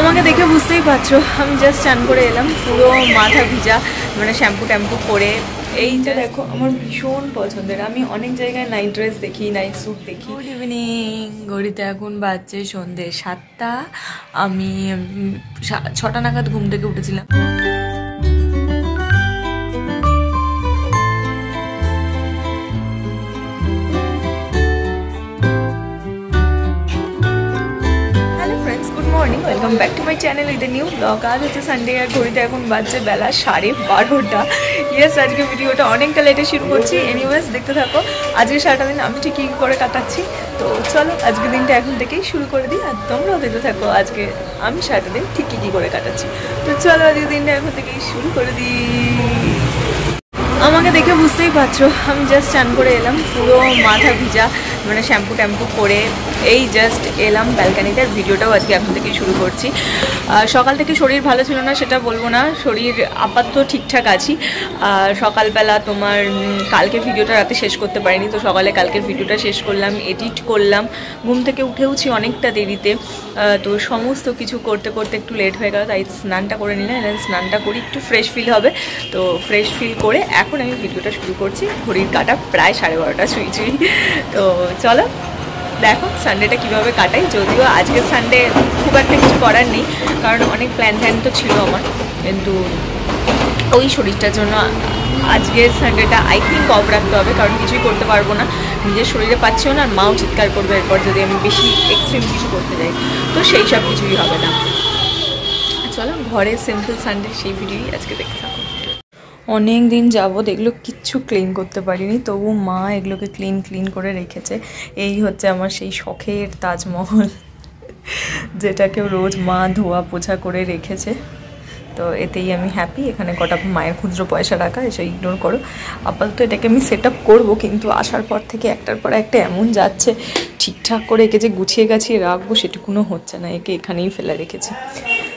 আমাকে দেখে বুঝতেই পারছো আমি জাস্ট চান করে এলাম, পুরো মাথা ভিজা, মানে শ্যাম্পু ট্যাম্পু করে। এইটা দেখো আমার ভীষণ পছন্দের। আমি অনেক জায়গায় নাইট ড্রেস দেখি, নাইট স্যুট দেখি। গুড ইভিনিং, ঘড়িতে এখন বাজছে সন্ধ্যে 7টা। আমি 6টা নাগাদ ঘুম থেকে উঠেছিলাম। Morning, welcome back to my channel with new blog. আজ হচ্ছে সানডে আর ঘড়িতে এখন বাজছে বেলা 12:30। ইয়েস, আজকে ভিডিওটা অনেকটা লেটে শুরু করছি। এনিওয়েজ দেখতে থাকো আজকে সারাটা দিন আমি ঠিক কী করে কাটাচ্ছি। তো চলো আজকে দিনটা এখন থেকেই শুরু করে দিই, আর তোমরাও দেখতে থাকো আজকে আমি সারাটা দিন ঠিক কী করে কাটাচ্ছি। তো চলো আজকে দিনটা এখন থেকেই শুরু করে দিই। আমাকে দেখে বুঝতেই পারছো আমি জাস্ট চান করে এলাম, পুরো মাথা ভিজা, মানে শ্যাম্পু ট্যাম্পু করে এই জাস্ট এলাম ব্যালকানিতে। ভিডিওটাও আজকে এখন থেকেই শুরু করছি। সকাল থেকে শরীর ভালো ছিল না সেটা বলবো না, শরীর আপাতত ঠিকঠাক আছি। সকালবেলা তোমার কালকে ভিডিওটা রাতে শেষ করতে পারিনি, তো সকালে কালকের ভিডিওটা শেষ করলাম, এডিট করলাম। ঘুম থেকে উঠেওছি অনেকটা দেরিতে, তো সমস্ত কিছু করতে করতে একটু লেট হয়ে গেল, তাই স্নানটা করে নিলাম। স্নানটা করি একটু ফ্রেশ ফিল হবে, তো ফ্রেশ ফিল করে এখন আমি ভিডিওটা শুরু করছি। ঘড়ির কাটা প্রায় 12:30 ছুঁই। তো চলো দেখো সানডেটা কীভাবে কাটাই। যদিও আজকে সানডে খুব একটা কিছু করার নেই, কারণ অনেক প্ল্যান তো ছিল আমার, কিন্তু ওই শরীরটার জন্য আজকে সানডেটা আই থিঙ্ক অফ রাখতে হবে, কারণ কিছুই করতে পারবো না, নিজের শরীরে পাচ্ছিও না। আর মাও চিৎকার করবে এরপর যদি আমি বেশি এক্সট্রিম কিছু করতে যাই, তো সেই সব কিছুই হবে না। চলো ঘরে সিম্পল সানডে সেই ভিডিওই আজকে দেখতে থাকো। অনেক দিন যাবত এগুলো কিচ্ছু ক্লিন করতে পারিনি, তবু মা এগুলোকে ক্লিন করে রেখেছে। এই হচ্ছে আমার সেই শখের তাজমহল, যেটাকেও রোজ মা ধোয়া পোছা করে রেখেছে। তো এতেই আমি হ্যাপি। এখানে কটা মায়ের খুচরো পয়সা রাখা, এসে ইগনোর করো। আপাতত এটাকে আমি সেট আপ করবো, কিন্তু আসার পর থেকে একটার পর একটা এমন যাচ্ছে, ঠিকঠাক করে একে যে গুছিয়ে গাছিয়ে রাখবো সেটুকুনো হচ্ছে না, একে এখানেই ফেলে রেখেছি।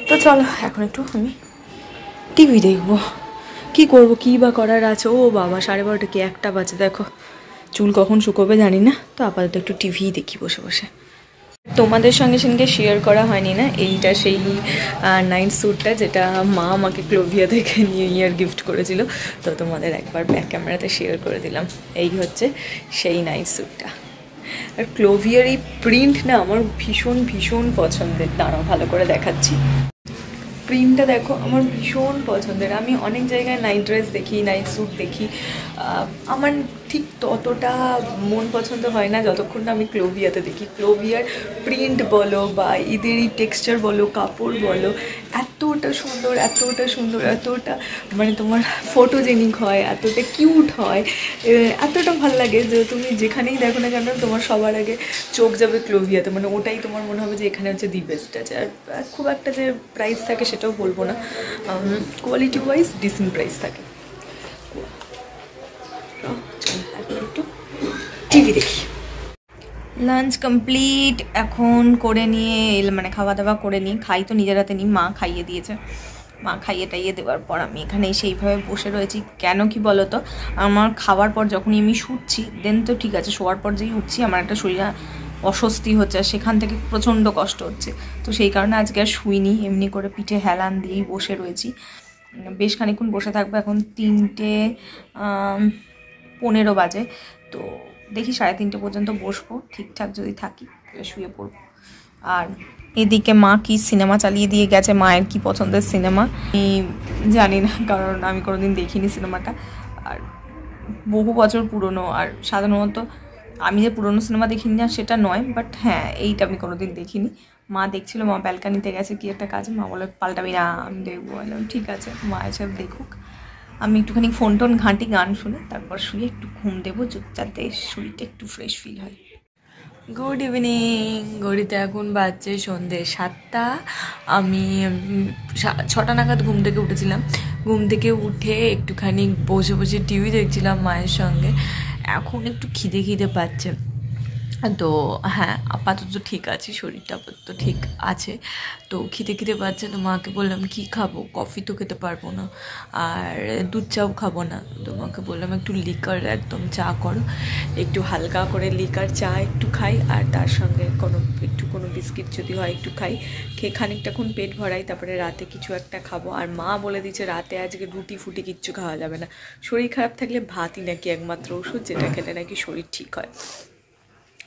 তো চলো এখন একটু আমি টিভি দেখবো। কি করব, কী বা করার আছে। ও বাবা 12:30 কি 1টা বাজে, দেখো চুল কখন শুকোবে জানি না। তো আপাতত একটু টিভি দেখি বসে বসে। তোমাদের সঙ্গে শেয়ার করা হয়নি না, এইটা সেই নাইট স্যুটটা যেটা মা আমাকে ক্লোভিয়া থেকে নিউ ইয়ার গিফট করেছিল। তো তোমাদের একবার ব্যাক ক্যামেরাতে শেয়ার করে দিলাম। এই হচ্ছে সেই নাইট স্যুটটা। আর ক্লোভিয়ার এই প্রিন্ট না আমার ভীষণ পছন্দের। দাঁড়াও ভালো করে দেখাচ্ছি। প্রিন্টটা দেখো আমার ভীষণ পছন্দের। আমি অনেক জায়গায় নাইট ড্রেস দেখি, নাইট স্যুট দেখি, আমার ঠিক ততটা মন পছন্দ হয় না যতক্ষণ না আমি ক্লোভিয়াতে দেখি। ক্লোভিয়ার প্রিন্ট বলো বা এদেরই টেক্সচার বলো, কাপড় বলো, এতটা সুন্দর, এতটা মানে তোমার ফটোজেনিক হয়, এতটা কিউট হয়, এতটা ভালো লাগে যে তুমি যেখানেই দেখো না কেন তোমার সবার আগে চোখ যাবে ক্লোভিয়াতে। মানে ওটাই তোমার মনে হবে যে এখানে হচ্ছে দি বেস্ট আছে। আর খুব একটা যে প্রাইস থাকে সেটাও বলবো না, কোয়ালিটি ওয়াইজ ডিসেন্ট প্রাইস থাকে। একটু টিভি দেখি। লাঞ্চ কমপ্লিট এখন করে নিয়ে মানে খাওয়া দাওয়া করে নিই। খাই তো নিজের হাতে নিই, মা খাইয়ে দিয়েছে। মা খাইয়ে টাইয়ে দেওয়ার পর আমি এখানে সেইভাবে বসে রয়েছি। কেন কি বলো তো, আমার খাওয়ার পর যখনই আমি শুচ্ছি দেন তো ঠিক আছে, শোয়ার পর যেই উঠছি আমার একটা শরীরে অস্বস্তি হচ্ছে, আর সেখান থেকে প্রচণ্ড কষ্ট হচ্ছে। তো সেই কারণে আজকে আর শুইনি, এমনি করে পিঠে হেলান দিয়েই বসে রয়েছি। বেশ খানিক্ষণ বসে থাকবো। এখন 3:15 বাজে, তো দেখি 3:30 পর্যন্ত বসবো। ঠিকঠাক যদি থাকি তাহলে শুয়ে পড়বো। আর এদিকে মা কি সিনেমা চালিয়ে দিয়ে গেছে, মায়ের কি পছন্দের সিনেমা আমি জানি না, কারণ আমি কোনোদিন দেখিনি সিনেমাটা। আর বহু বছর পুরনো, আর সাধারণত আমি যে পুরনো সিনেমা দেখিনি না সেটা নয়, বাট হ্যাঁ এইটা আমি কোনোদিন দেখিনি। মা দেখছিল, মা ব্যালকানিতে গেছে কি একটা কাজে, মা বলে পাল্টাবি না, আমি দেখবো। বললাম ঠিক আছে, মা এসব দেখুক, আমি একটুখানি ফোন টোন ঘাঁটি, গান শুনে তারপর শুয়ে একটু ঘুম দেবো, যাতে শরীরটা একটু ফ্রেশ ফিল হয়। গুড ইভিনিং, ঘড়িতে এখন বাজছে সন্ধ্যে 7টা। আমি 6টা নাগাদ ঘুম থেকে উঠেছিলাম। ঘুম থেকে উঠে একটুখানি বসে টিভি দেখছিলাম মায়ের সঙ্গে। এখন একটু খিদে পাচ্ছে, তো হ্যাঁ, আপাতত ঠিক আছে, শরীরটা আপাতত ঠিক আছে। তো খিদে পাচ্ছে, তো মাকে বললাম কি খাবো, কফি তো খেতে পারবো না, আর দুধ চাও খাবো না। তো মাকে বললাম একটু লিকার একদম চা করো, একটু হালকা করে লিকার চা একটু খাই, আর তার সঙ্গে কোনো বিস্কিট যদি হয় একটু খাই, খেয়ে খানিকটাক্ষণ পেট ভরাই, তারপরে রাতে কিছু একটা খাবো। আর মা বলে দিচ্ছে রাতে আজকে রুটি ফুটি কিচ্ছু খাওয়া যাবে না, শরীর খারাপ থাকলে ভাতই নাকি একমাত্র ওষুধ, যেটা খেলে নাকি শরীর ঠিক হয়।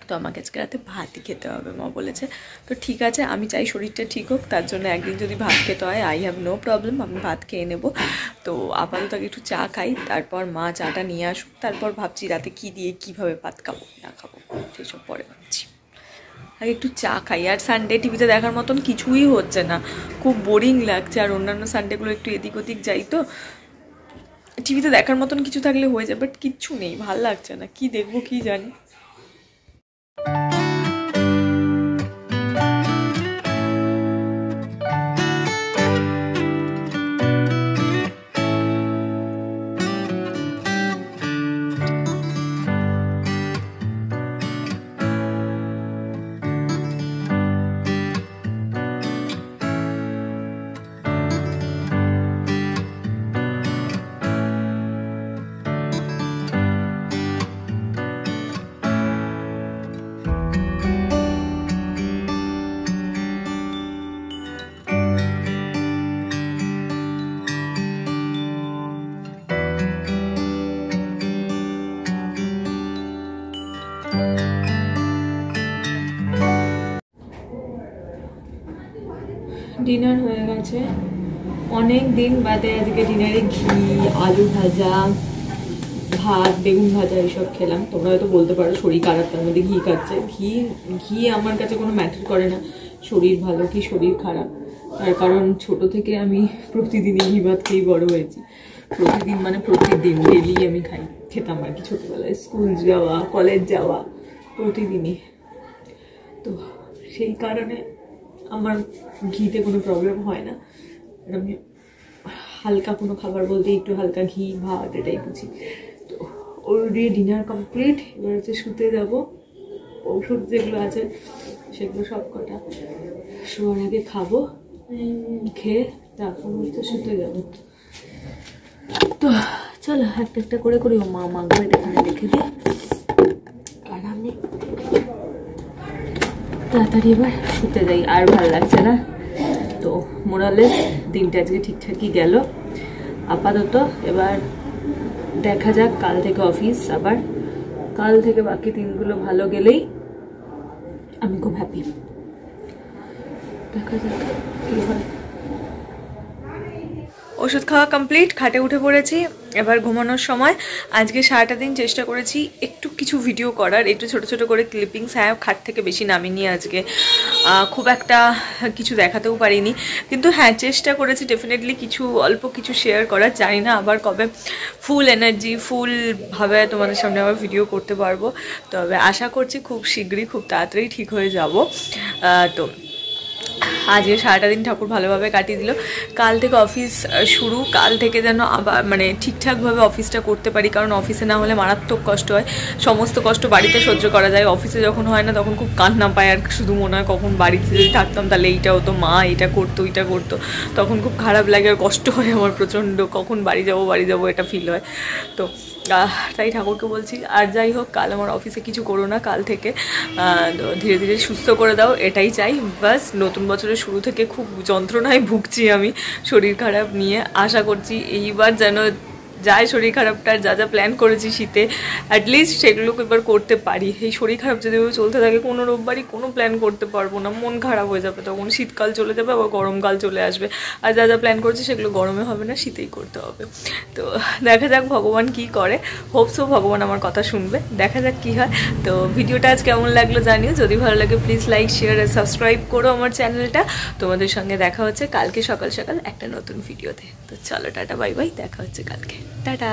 তো আমাকে আজকে রাতে ভাতই খেতে হবে মা বলেছে। তো ঠিক আছে, আমি চাই শরীরটা ঠিক হোক, তার জন্য একদিন যদি ভাত খেতে হয় আই হ্যাভ নো প্রবলেম, আমি ভাত খেয়ে নেব। তো আপাতত আগে একটু চা খাই, তারপর মা চাটা নিয়ে আসুক, তারপর ভাবছি রাতে কী দিয়ে কীভাবে ভাত খাবো না খাবো সেসব পরে ভাবছি। আগে একটু চা খাই। আর সানডে টিভিতে দেখার মতন কিছুই হচ্ছে না, খুব বোরিং লাগছে। আর অন্যান্য সানডেগুলো একটু এদিক ওদিক যাই, তো টিভিতে দেখার মতন কিছু থাকলে হয়ে যায়, বাট কিচ্ছু নেই, ভাল লাগছে না, কি দেখবো কি জানি। ডিনার হয়ে গেছে, অনেক দিন বাদে আজকে ডিনারে ঘি, আলু ভাজা, ভাত, বেগুন ভাজা এইসব খেলাম। তোমরা হয়তো বলতে পারো শরীর খারাপ, তার মধ্যে ঘি খাচ্ছে। ঘি আমার কাছে কোনো ম্যাটার করে না শরীর ভালো কি শরীর খারাপ, তার কারণ ছোট থেকে আমি প্রতিদিনই ঘি ভাত খেয়েই বড় হয়েছি। প্রতিদিন মানে প্রতিদিন ডেলি আমি খেতাম আর কি, ছোটোবেলায় স্কুল যাওয়া, কলেজ যাওয়া, প্রতিদিনই। তো সেই কারণে আমার ঘিতে কোনো প্রবলেম হয় না। আমি হালকা কোনো খাবার বলতে একটু হালকা ঘি ভাত এটাই বুঝি। তো অলরেডি ডিনার কমপ্লিট, এবার হচ্ছে শুতে যাব। ওষুধ যেগুলো আছে সেগুলো সব কটা শোয়ার আগে খাবো, খেয়ে তারপর হচ্ছে শুতে যাব। তো চলো একটা একটা করে করি। ও মা ঘরে এখানে রেখে দিই, আর আমি তাড়াতাড়ি এবার শুতে যাই, আর ভালো লাগছে না। তো মোরালেস দিনটা আজকে ঠিকঠাকই গেল আপাতত। এবার দেখা যাক, কাল থেকে অফিস, আবার কাল থেকে বাকি দিনগুলো ভালো গেলেই আমি খুব হ্যাপি। দেখা যাক কি হয়। ওষুধ খাওয়া কমপ্লিট, খাটে উঠে পড়েছি, এবার ঘুমানোর সময়। আজকে সারাটা দিন চেষ্টা করেছি একটু কিছু ভিডিও করার, একটু ছোট ছোট করে ক্লিপিংস। হ্যাঁ, খাট থেকে বেশি নামিনি আজকে, খুব একটা কিছু দেখাতেও পারিনি, কিন্তু হ্যাঁ চেষ্টা করেছি ডেফিনেটলি কিছু অল্প কিছু শেয়ার করার। জানি না আবার কবে ফুল এনার্জি ফুলভাবে তোমাদের সামনে আবার ভিডিও করতে পারবো, তবে আশা করছি খুব শীঘ্রই, খুব তাড়াতাড়ি ঠিক হয়ে যাব। তো আজকে সারাটা দিন ঠাকুর ভালোভাবে কাটিয়ে দিল। কাল থেকে অফিস শুরু, কাল থেকে যেন আবার মানে ঠিকঠাকভাবে অফিসটা করতে পারি, কারণ অফিসে না হলে মারাত্মক কষ্ট হয়। সমস্ত কষ্ট বাড়িতে সহ্য করা যায়, অফিসে যখন হয় না তখন খুব কান্না পায়, আর শুধু মনে হয় কখন বাড়িতে যদি থাকতাম তাহলে এইটা হতো, মা এটা করতো ওইটা করতো, তখন খুব খারাপ লাগে আর কষ্ট হয় আমার প্রচণ্ড, কখন বাড়ি যাবো এটা ফিল হয়। তো তাই ঠাকুরকে বলছি, আর যাই হোক কাল আমার অফিসে কিছু করো না, কাল থেকে ধীরে ধীরে সুস্থ করে দাও, এটাই চাই বাস। নতুন বছরের শুরু থেকে খুব যন্ত্রণায় ভুগছি আমি শরীর খারাপ নিয়ে, আশা করছি এইবার যেন যায় শরীর খারাপটার যা যা প্ল্যান করেছি শীতে অ্যাটলিস্ট সেগুলোকে এবার করতে পারি। এই শরীর খারাপ যদি চলতে থাকে কোনো রোববারই কোনো প্ল্যান করতে পারবো না, মন খারাপ হয়ে যাবে, তখন শীতকাল চলে যাবে আবার গরমকাল চলে আসবে, আর যা যা প্ল্যান করছি সেগুলো গরমে হবে না, শীতেই করতে হবে। তো দেখা যাক ভগবান কি করে, হোপসো ভগবান আমার কথা শুনবে, দেখা যাক কি হয়। তো ভিডিওটা আজ কেমন লাগলো জানিও, যদি ভালো লাগে প্লিজ লাইক শেয়ার আর সাবস্ক্রাইব করো আমার চ্যানেলটা। তোমাদের সঙ্গে দেখা হচ্ছে কালকে সকাল সকাল একটা নতুন ভিডিওতে। তো চলো টাটা বাই বাই, দেখা হচ্ছে কালকে, টাটা।